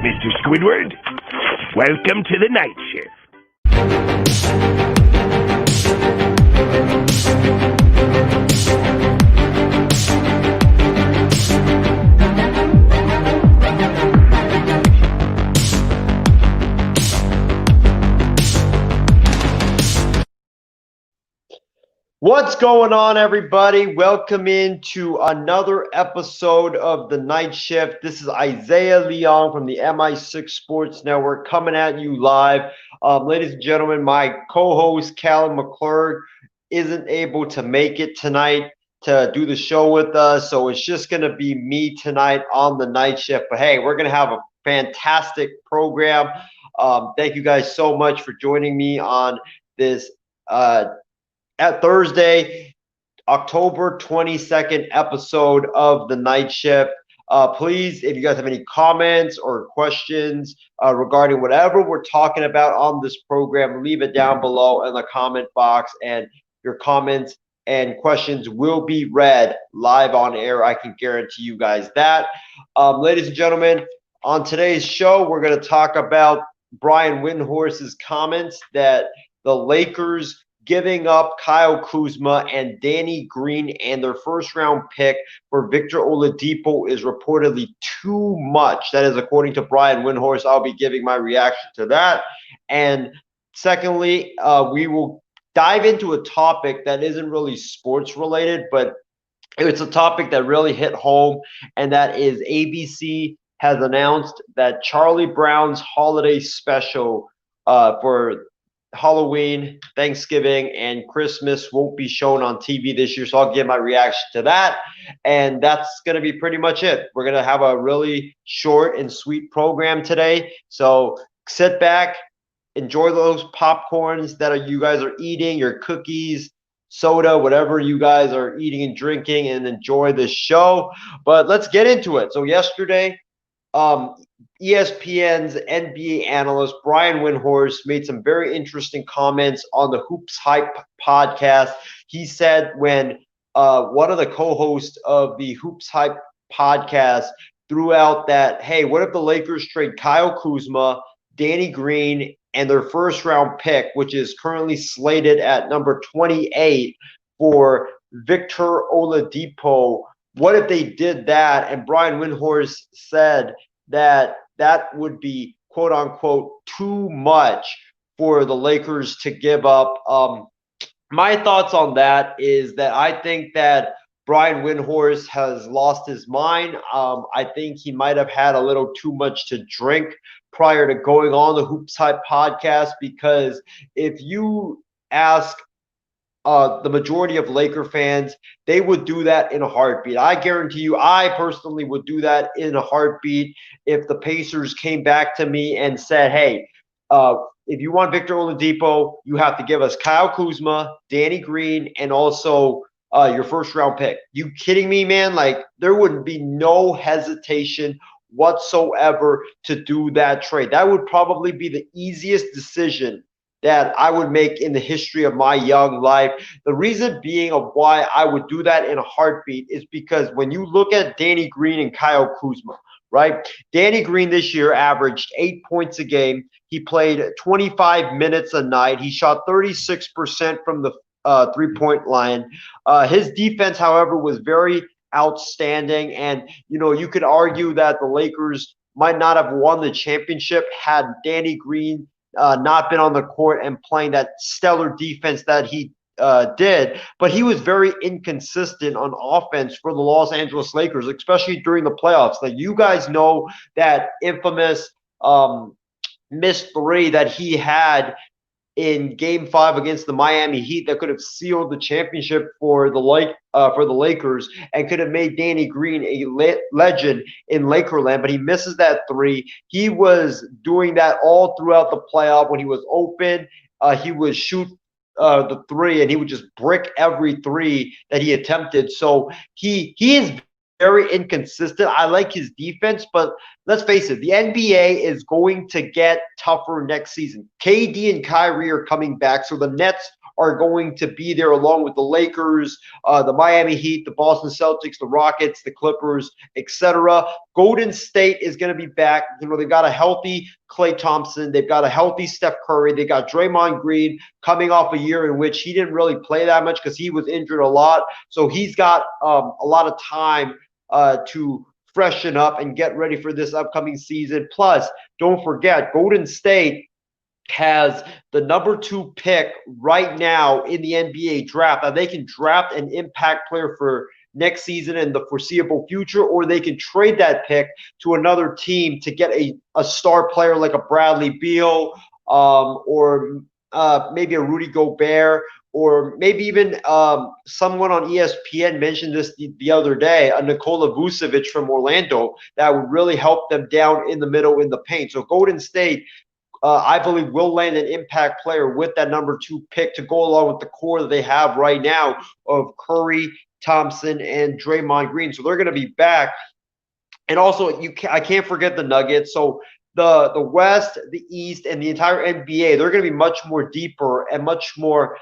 Mr. Squidward, welcome to the night shift. What's going on, everybody? Welcome into another episode of The Night Shift. This is Isaiah Leon from the MI6 Sports Network coming at you live. Ladies and gentlemen, my co-host, Callum McClurg, isn't able to make it tonight to do the show with us, so it's just going to be me tonight on The Night Shift. But hey, we're going to have a fantastic program. Thank you guys so much for joining me on this at Thursday, October 22nd episode of The Night Shift. Please, if you guys have any comments or questions regarding whatever we're talking about on this program, leave it down below in the comment box, and your comments and questions will be read live on air. I can guarantee you guys that. Ladies and gentlemen, on today's show, we're going to talk about Brian Windhorst's comments that the Lakers giving up Kyle Kuzma and Danny Green and their first-round pick for Victor Oladipo is reportedly too much. That is according to Brian Windhorst. I'll be giving my reaction to that. And secondly, we will dive into a topic that isn't really sports-related, but it's a topic that really hit home, and that is ABC has announced that Charlie Brown's holiday special for Halloween, Thanksgiving, and Christmas won't be shown on TV this year, so I'll give my reaction to that, and that's going to be pretty much it. We're going to have a really short and sweet program today, so sit back, enjoy those popcorns that you guys are eating, your cookies, soda, whatever you guys are eating and drinking, and enjoy the show. But let's get into it. So yesterday, ESPN's NBA analyst Brian Windhorst made some very interesting comments on the Hoops Hype podcast. He said when one of the co-hosts of the Hoops Hype podcast threw out that, hey, what if the Lakers trade Kyle Kuzma, Danny Green, and their first-round pick, which is currently slated at number 28, for Victor Oladipo? What if they did that? And Brian Windhorst said that that would be, quote unquote, too much for the Lakers to give up. My thoughts on that is that I think that Brian Windhorst has lost his mind. I think he might have had a little too much to drink prior to going on the Hoops Hype podcast, because if you ask the majority of Laker fans, they would do that in a heartbeat. I guarantee you, I personally would do that in a heartbeat if the Pacers came back to me and said, hey, if you want Victor Oladipo, you have to give us Kyle Kuzma, Danny Green, and also your first-round pick. You kidding me, man? Like, there would be no hesitation whatsoever to do that trade. That would probably be the easiest decision that I would make in the history of my young life. The reason being of why I would do that in a heartbeat is because when you look at Danny Green and Kyle Kuzma, right? Danny Green this year averaged 8 points a game. He played 25 minutes a night. He shot 36% from the three-point line. His defense, however, was very outstanding. And, you know, you could argue that the Lakers might not have won the championship had Danny Green not been on the court and playing that stellar defense that he did, but he was very inconsistent on offense for the Los Angeles Lakers, especially during the playoffs. Like, you guys know that infamous missed three that he had in Game 5 against the Miami Heat that could have sealed the championship for the Lakers and could have made Danny Green a legend in Lakerland, but he misses that three. He was doing that all throughout the playoff. When he was open, he would shoot the three, and he would just brick every three that he attempted. So he is very inconsistent. I like his defense, but let's face it, the NBA is going to get tougher next season. KD and Kyrie are coming back, so the Nets are going to be there along with the Lakers, the Miami Heat, the Boston Celtics, the Rockets, the Clippers, etc. Golden State is going to be back. They've got a healthy Klay Thompson. They've got a healthy Steph Curry. They got Draymond Green coming off a year in which he didn't really play that much because he was injured a lot. So he's got a lot of time to freshen up and get ready for this upcoming season. Plus, don't forget, Golden State has the number 2 pick right now in the NBA draft. Now, they can draft an impact player for next season and the foreseeable future, or they can trade that pick to another team to get a star player like a Bradley Beal, or maybe a Rudy Gobert, or maybe even someone on ESPN mentioned this the other day, a Nikola Vucevic from Orlando, that would really help them down in the middle in the paint. So Golden State, I believe, will land an impact player with that number 2 pick to go along with the core that they have right now of Curry, Thompson, and Draymond Green. So they're going to be back. And also, I can't forget the Nuggets. So the West, the East, and the entire NBA, they're going to be much more deeper and much more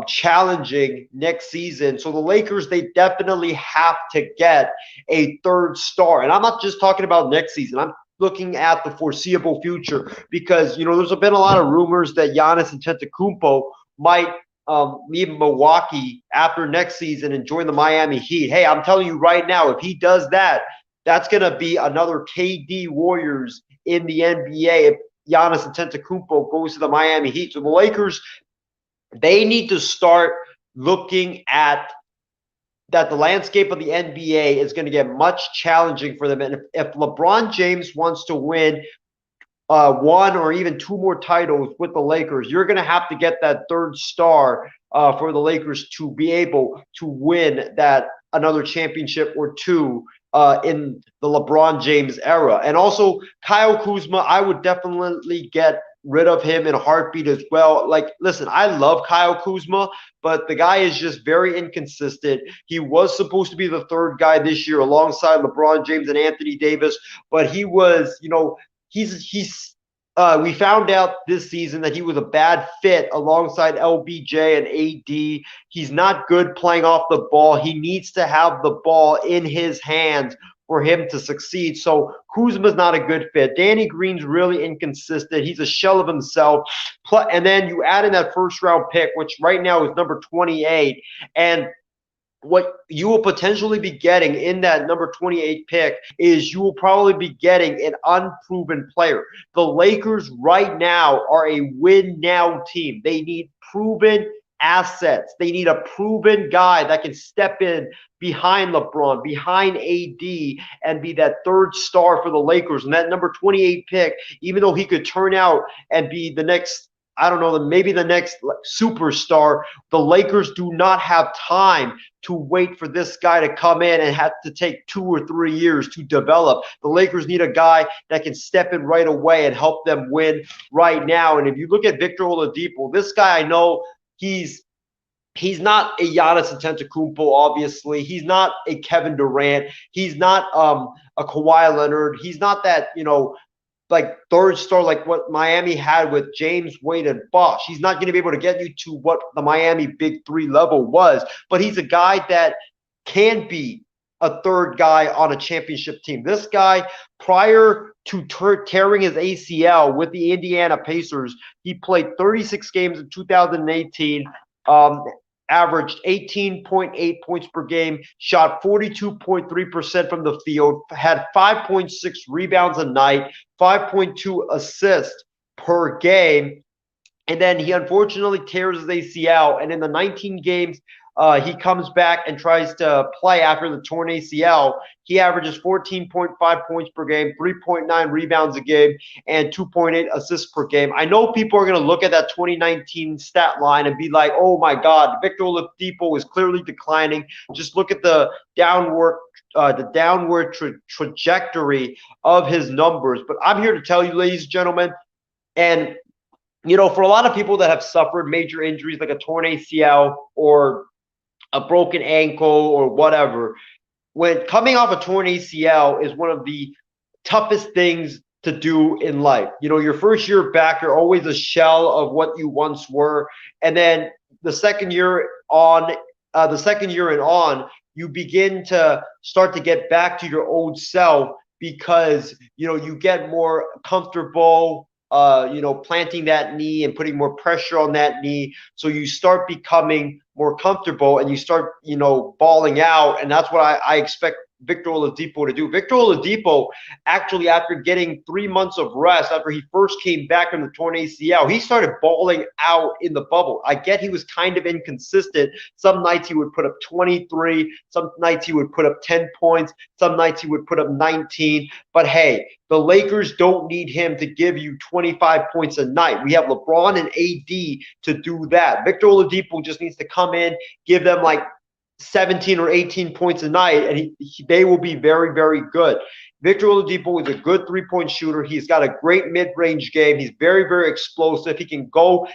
challenging next season. So the Lakers, they definitely have to get a 3rd star. And I'm not just talking about next season. I'm looking at the foreseeable future because, there's been a lot of rumors that Giannis Antetokounmpo might leave Milwaukee after next season and join the Miami Heat. Hey, I'm telling you right now, if he does that, that's going to be another KD Warriors in the NBA if Giannis Antetokounmpo goes to the Miami Heat. So the Lakers, they need to start looking at that the landscape of the NBA is going to get much challenging for them. And if LeBron James wants to win 1 or even 2 more titles with the Lakers, you're going to have to get that 3rd star for the Lakers to be able to win that another championship or 2 in the LeBron James era. And also Kyle Kuzma, I would definitely get rid of him in a heartbeat as well. Like, listen, I love Kyle Kuzma, but the guy is just very inconsistent. He was supposed to be the 3rd guy this year alongside LeBron James and Anthony Davis, but he was, we found out this season that he was a bad fit alongside LBJ and AD. He's not good playing off the ball. He needs to have the ball in his hands for him to succeed. So Kuzma's not a good fit. Danny Green's really inconsistent. He's a shell of himself. And then you add in that 1st round pick, which right now is number 28. And what you will potentially be getting in that number 28 pick is you will probably be getting an unproven player. The Lakers right now are a win now team. They need proven assets. They need a proven guy that can step in behind LeBron, behind AD, and be that 3rd star for the Lakers. And that number 28 pick, even though he could turn out and be the next, I don't know, maybe the next superstar, the Lakers do not have time to wait for this guy to come in and have to take 2 or 3 years to develop. The Lakers need a guy that can step in right away and help them win right now. And if you look at Victor Oladipo, this guy, I know he's not a Giannis Antetokounmpo, obviously. He's not a Kevin Durant. He's not a Kawhi Leonard. He's not that, like 3rd star like what Miami had with James, Wade, and Bosh. He's not going to be able to get you to what the Miami Big 3 level was, but he's a guy that can be a 3rd guy on a championship team. This guy, prior to tearing his ACL with the Indiana Pacers, he played 36 games in 2018, averaged 18.8 points per game, shot 42.3% from the field, had 5.6 rebounds a night, 5.2 assists per game. And then he unfortunately tears his ACL. And in the 19 games he comes back and tries to play after the torn ACL, he averages 14.5 points per game, 3.9 rebounds a game, and 2.8 assists per game. I know people are going to look at that 2019 stat line and be like, oh my God, Victor Oladipo is clearly declining. Just look at the downward trajectory of his numbers. But I'm here to tell you, ladies and gentlemen, and for a lot of people that have suffered major injuries like a torn ACL or a broken ankle or whatever, when coming off a torn ACL is one of the toughest things to do in life. Your first year back, you're always a shell of what you once were. And then the second year on, and on, you begin to start to get back to your old self because you get more comfortable. Planting that knee and putting more pressure on that knee. So you start becoming more comfortable and you start, balling out. And that's what I expect Victor Oladipo to do. Victor Oladipo, actually, after getting 3 months of rest, after he first came back from the torn ACL, he started balling out in the bubble. I get he was kind of inconsistent. Some nights he would put up 23. Some nights he would put up 10 points. Some nights he would put up 19. But hey, the Lakers don't need him to give you 25 points a night. We have LeBron and AD to do that. Victor Oladipo just needs to come in, give them like 17 or 18 points a night, and they will be very, very good. Victor Oladipo is a good three-point shooter. He's got a great mid-range game. He's very, very explosive. He can go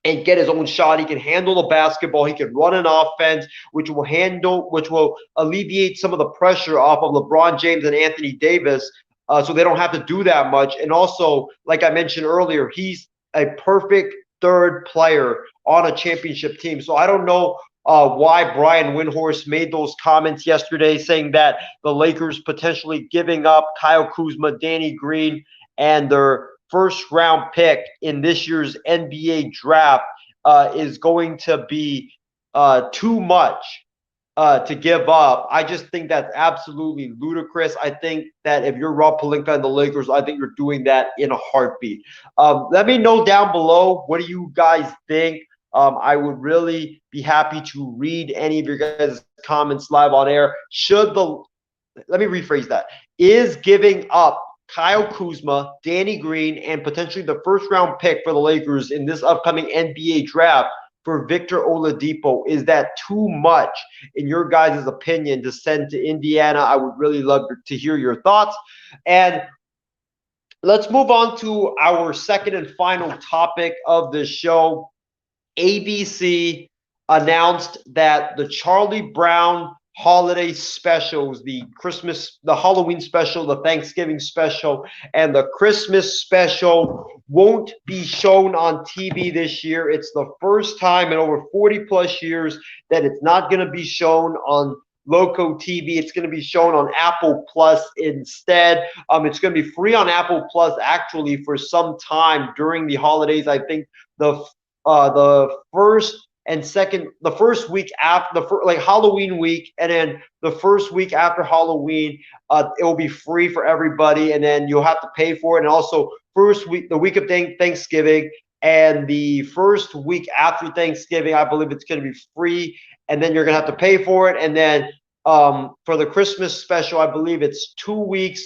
and get his own shot. He can handle the basketball. He can run an offense, which will alleviate some of the pressure off of LeBron James and Anthony Davis, so they don't have to do that much. And also, like I mentioned earlier, he's a perfect third player on a championship team. So I don't know why Brian Windhorst made those comments yesterday saying that the Lakers potentially giving up Kyle Kuzma, Danny Green, and their first-round pick in this year's NBA draft is going to be too much to give up. I just think that's absolutely ludicrous. I think that if you're Rob Pelinka and the Lakers, I think you're doing that in a heartbeat. Let me know down below, what do you guys think? I would really be happy to read any of your guys' comments live on air. Let me rephrase that. Is giving up Kyle Kuzma, Danny Green, and potentially the first-round pick for the Lakers in this upcoming NBA draft for Victor Oladipo, is that too much, in your guys' opinion, to send to Indiana? I would really love to hear your thoughts. And let's move on to our second and final topic of the show. ABC announced that the Charlie Brown holiday specials, the Halloween special, the Thanksgiving special, and the Christmas special won't be shown on TV this year. It's the first time in over 40 plus years that it's not going to be shown on Loco TV. It's going to be shown on Apple Plus instead. It's going to be free on Apple Plus actually for some time during the holidays. I think the first week after Halloween week, and then the first week after Halloween, it will be free for everybody, and then you'll have to pay for it. And also the week of Thanksgiving, and the first week after Thanksgiving, I believe it's going to be free, and then you're going to have to pay for it. And then for the Christmas special, I believe it's 2 weeks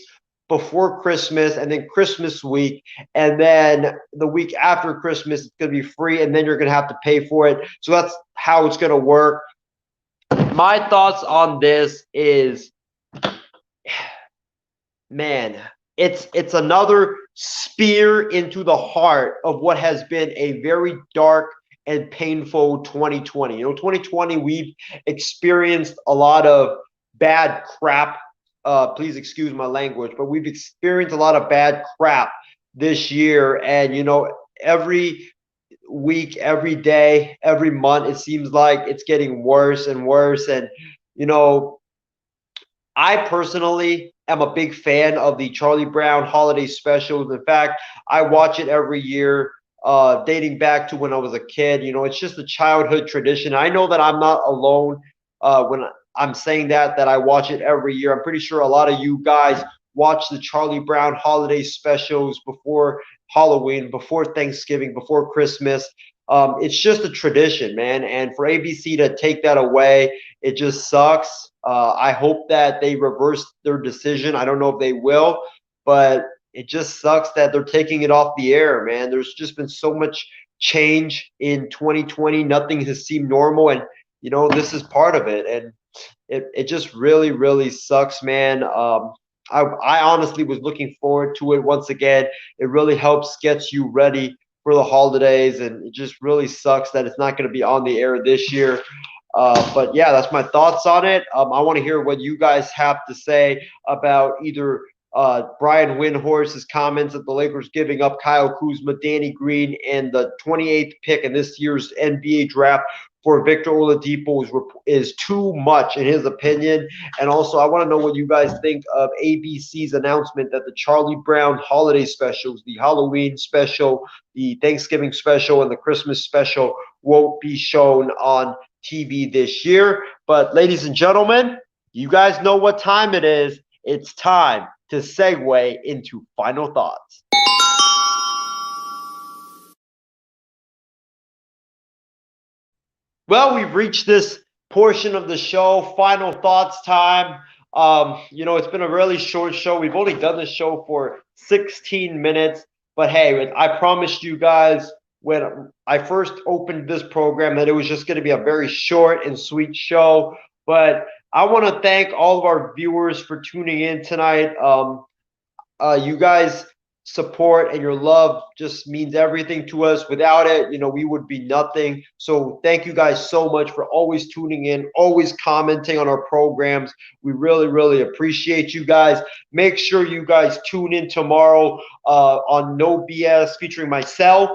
before Christmas, and then Christmas week, and then the week after Christmas it's going to be free, and then you're going to have to pay for it. So that's how it's going to work. My thoughts on this is, man, it's another spear into the heart of what has been a very dark and painful 2020. 2020, we've experienced a lot of bad crap. Please excuse my language, but we've experienced a lot of bad crap this year. And, every week, every day, every month, it seems like it's getting worse and worse. And, I personally am a big fan of the Charlie Brown holiday specials. In fact, I watch it every year, dating back to when I was a kid. It's just a childhood tradition. I know that I'm not alone when I'm saying that I watch it every year. I'm pretty sure a lot of you guys watch the Charlie Brown holiday specials before Halloween, before Thanksgiving, before Christmas. It's just a tradition, man. And for ABC to take that away, it just sucks. I hope that they reverse their decision. I don't know if they will, but it just sucks that they're taking it off the air, man. There's just been so much change in 2020. Nothing has seemed normal, and this is part of it. And it just really, really sucks, man. I honestly was looking forward to it once again. It really helps get you ready for the holidays, and it just really sucks that it's not going to be on the air this year. But yeah, that's my thoughts on it. I want to hear what you guys have to say about either Brian Windhorst's comments that the Lakers giving up Kyle Kuzma, Danny Green, and the 28th pick in this year's NBA draft for Victor Oladipo is too much in his opinion. And also, I want to know what you guys think of ABC's announcement that the Charlie Brown holiday specials, the Halloween special, the Thanksgiving special, and the Christmas special won't be shown on TV this year. But ladies and gentlemen, you guys know what time it is. It's time to segue into final thoughts. Well, we've reached this portion of the show, final thoughts time. It's been a really short show. We've only done this show for 16 minutes. But hey, I promised you guys when I first opened this program that it was just going to be a very short and sweet show. But I want to thank all of our viewers for tuning in tonight. You guys' support and your love just means everything to us. Without it, we would be nothing. So thank you guys so much for always tuning in, always commenting on our programs. We really, really appreciate you guys. Make sure you guys tune in tomorrow on No BS featuring myself,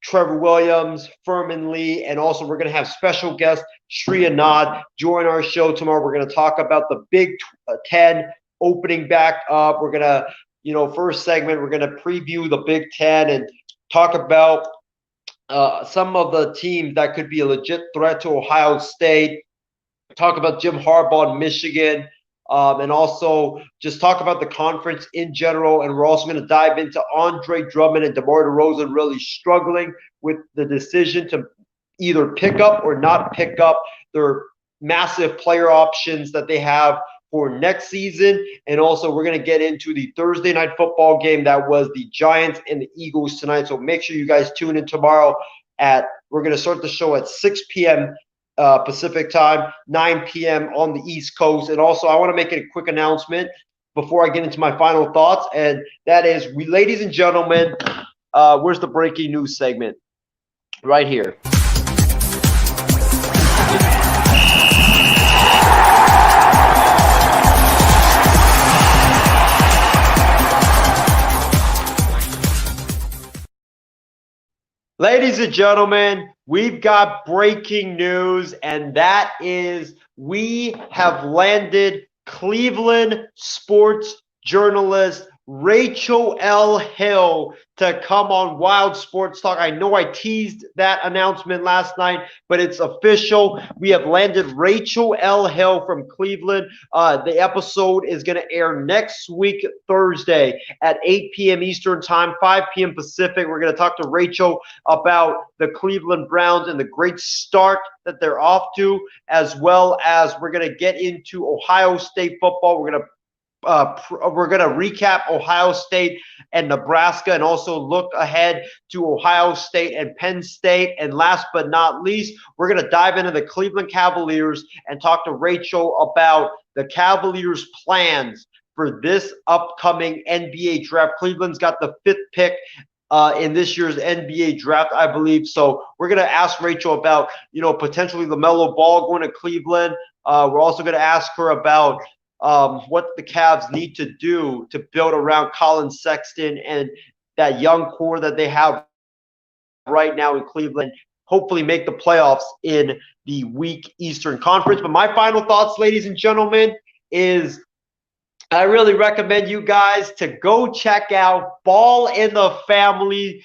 Trevor Williams, Furman Lee, and also we're going to have special guest Shri Anand join our show tomorrow. We're going to talk about the Big Ten opening back up. We're going to first segment, we're going to preview the Big Ten and talk about some of the teams that could be a legit threat to Ohio State, talk about Jim Harbaugh in Michigan, and also just talk about the conference in general. And we're also going to dive into Andre Drummond and DeMar DeRozan really struggling with the decision to either pick up or not pick up their massive player options that they have for next season. And also we're going to get into the Thursday night football game that was the Giants and the Eagles tonight. So make sure you guys tune in tomorrow we're going to start the show at 6 p.m. Pacific time, 9 p.m. on the East Coast. And also I want to make a quick announcement before I get into my final thoughts. And that is, ladies and gentlemen, where's the breaking news segment? Right here. Ladies and gentlemen, we've got breaking news, and that is we have landed Cleveland sports journalist Rachel L. Hill to come on Wild Sports Talk. I know I teased that announcement last night, but it's official. We have landed Rachel L. Hill from Cleveland. The episode is going to air next week, Thursday at 8 p.m. Eastern Time, 5 p.m. Pacific. We're going to talk to Rachel about the Cleveland Browns and the great start that they're off to, as well as we're going to get into Ohio State football. We're going to recap Ohio State and Nebraska and also look ahead to Ohio State and Penn State. And last but not least, we're going to dive into the Cleveland Cavaliers and talk to Rachel about the Cavaliers' plans for this upcoming NBA draft. Cleveland's got the 5th pick in this year's NBA draft, I believe. So we're going to ask Rachel about, potentially LaMelo Ball going to Cleveland. We're also going to ask her about what the Cavs need to do to build around Colin Sexton and that young core that they have right now in Cleveland, hopefully make the playoffs in the weak Eastern Conference. But my final thoughts, ladies and gentlemen, is I really recommend you guys to go check out Ball in the Family.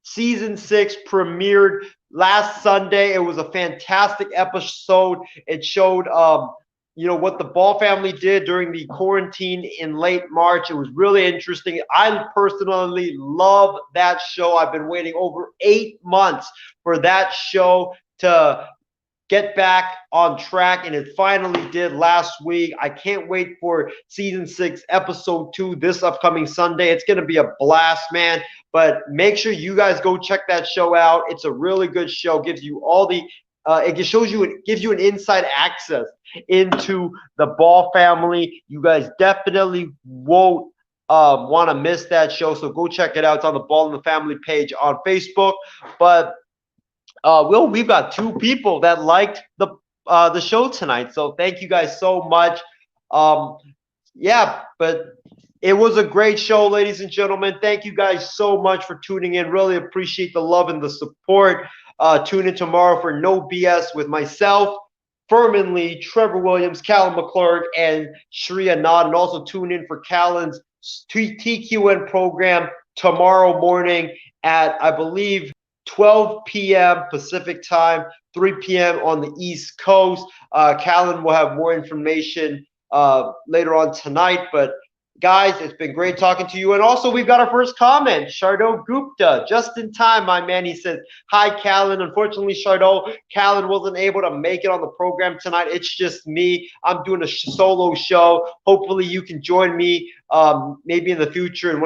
Season 6 premiered last Sunday. It was a fantastic episode. It showed what the Ball family did during the quarantine in late March. It was really interesting. I personally love that show. I've been waiting over 8 months for that show to get back on track, and it finally did last week. I can't wait for season 6, episode 2 this upcoming Sunday. It's going to be a blast, man. But make sure you guys go check that show out. It's a really good show. Gives you all the it gives you an inside access into the Ball family. You guys definitely won't want to miss that show. So go check it out. It's on the Ball in the Family page on Facebook. But we've got 2 people that liked the show tonight. So thank you guys so much. But It was a great show, ladies and gentlemen. Thank you guys so much for tuning in. Really appreciate the love and the support. Tune in tomorrow for No BS with myself, Furman Lee, Trevor Williams, Callum McClurg, and Shri Anand. And also tune in for Callan's TQN program tomorrow morning at, I believe, 12 p.m. Pacific time, 3 p.m. on the East Coast. Callan will have more information later on tonight, but guys, it's been great talking to you. And also, we've got our first comment. Shardo Gupta, just in time, my man. He says, hi, Callan. Unfortunately, Shardo, Callan wasn't able to make it on the program tonight. It's just me. I'm doing a solo show. Hopefully, you can join me maybe in the future in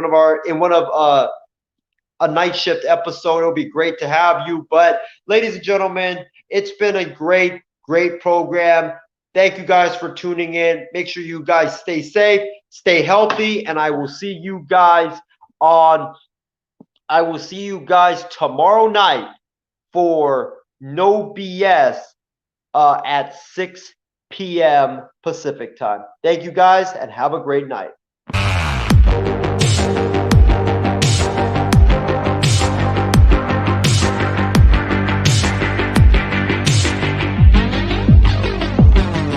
one of a night shift episode. It'll be great to have you. But ladies and gentlemen, it's been a great program. Thank you guys for tuning in. Make sure you guys stay safe, stay healthy, and I will see you guys tomorrow night for No BS at 6 p.m. Pacific time. Thank you guys and have a great night.